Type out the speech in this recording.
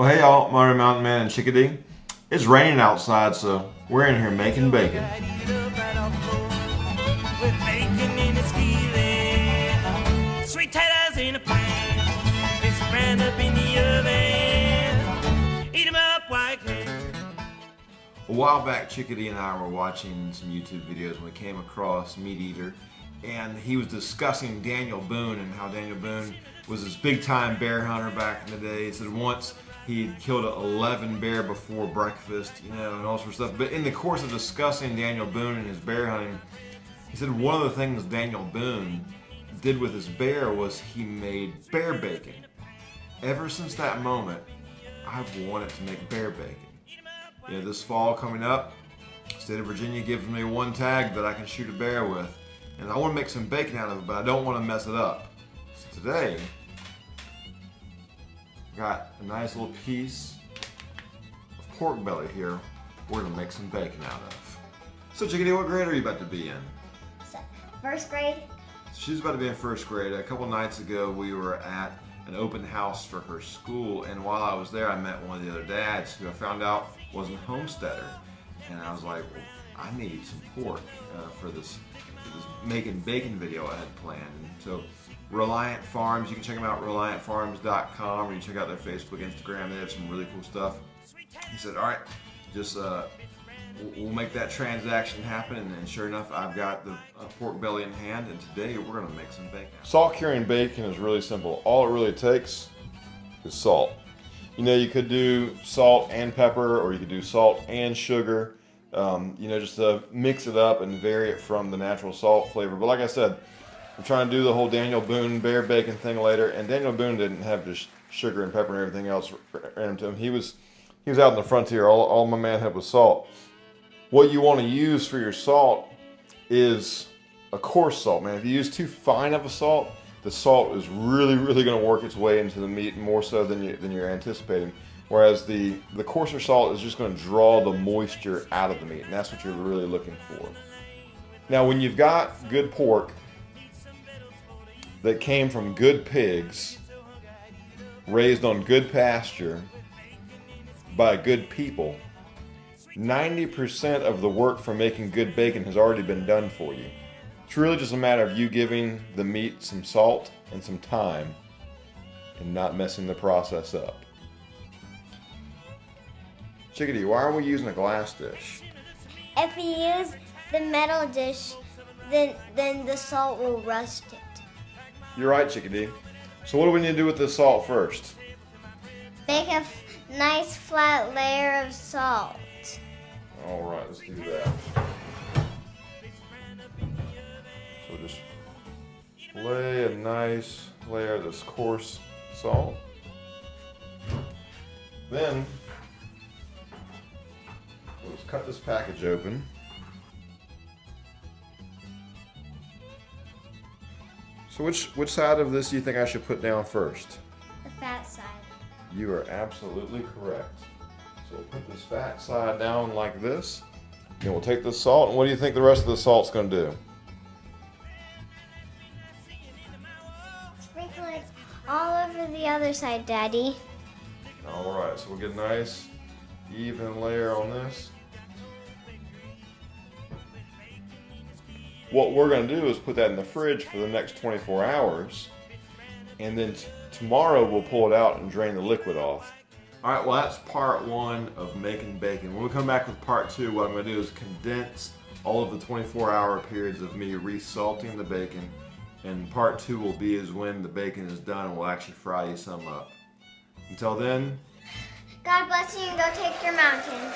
Well, hey y'all, Mario Mountain Man and Chickadee. It's raining outside, so we're in here making bacon. With bacon in a skillet, sweet taters in a pan, it's burned up in the oven, eat 'em up white cred. A while back, Chickadee and I were watching some YouTube videos and we came across Meat Eater, and he was discussing Daniel Boone and how Daniel Boone was this big-time bear hunter back in the day. He said once he killed 11 bear before breakfast, and all sorts of stuff. But in the course of discussing Daniel Boone and his bear hunting, he said one of the things Daniel Boone did with his bear was he made bear bacon. Ever since that moment, I've wanted to make bear bacon. This fall coming up, the state of Virginia gives me one tag that I can shoot a bear with. And I want to make some bacon out of it, but I don't want to mess it up. So today, I've got a nice little piece of pork belly here we're going to make some bacon out of. So Chickadee, what grade are you about to be in? First grade. She's about to be in first grade. A couple nights ago, we were at an open house for her school, and while I was there, I met one of the other dads who I found out was a homesteader. And I was like, well, I need some pork for this making bacon video I had planned. And so Reliant Farms, you can check them out, reliantfarms.com, or you can check out their Facebook, Instagram. They have some really cool stuff. He said, all right, just we'll make that transaction happen. And sure enough, I've got the pork belly in hand, and today we're gonna make some bacon. Salt curing bacon is really simple. All it really takes is salt. You could do salt and pepper, or you could do salt and sugar. Just to mix it up and vary it from the natural salt flavor. But like I said, I'm trying to do the whole Daniel Boone bear bacon thing later, and Daniel Boone didn't have just sugar and pepper and everything else ran to him. He was out in the frontier. All my man had was salt. What you want to use for your salt is a coarse salt, man. If you use too fine of a salt, the salt is really, really going to work its way into the meat more so than you're anticipating. Whereas the coarser salt is just going to draw the moisture out of the meat, and that's what you're really looking for. Now, when you've got good pork that came from good pigs, raised on good pasture by good people, 90% of the work for making good bacon has already been done for you. It's really just a matter of you giving the meat some salt and some time and not messing the process up. Chickadee, why are we using a glass dish? If you use the metal dish, then the salt will rust it. You're right, Chickadee. So what do we need to do with this salt first? Make a nice flat layer of salt. All right, let's do that. So just lay a nice layer of this coarse salt. Then we'll just cut this package open. So which side of this do you think I should put down first? The fat side. You are absolutely correct. So we'll put this fat side down like this. Then we'll take the salt, and what do you think the rest of the salt's going to do? Sprinkle it all over the other side, Daddy. All right, so we'll get a nice even layer on this. What we're going to do is put that in the fridge for the next 24 hours, and then tomorrow we'll pull it out and drain the liquid off. All right, well, that's part one of making bacon. When we come back with part two, what I'm going to do is condense all of the 24-hour periods of me resalting the bacon, and part two will be is when the bacon is done, and we'll actually fry you some up. Until then, God bless you and go take your mountain.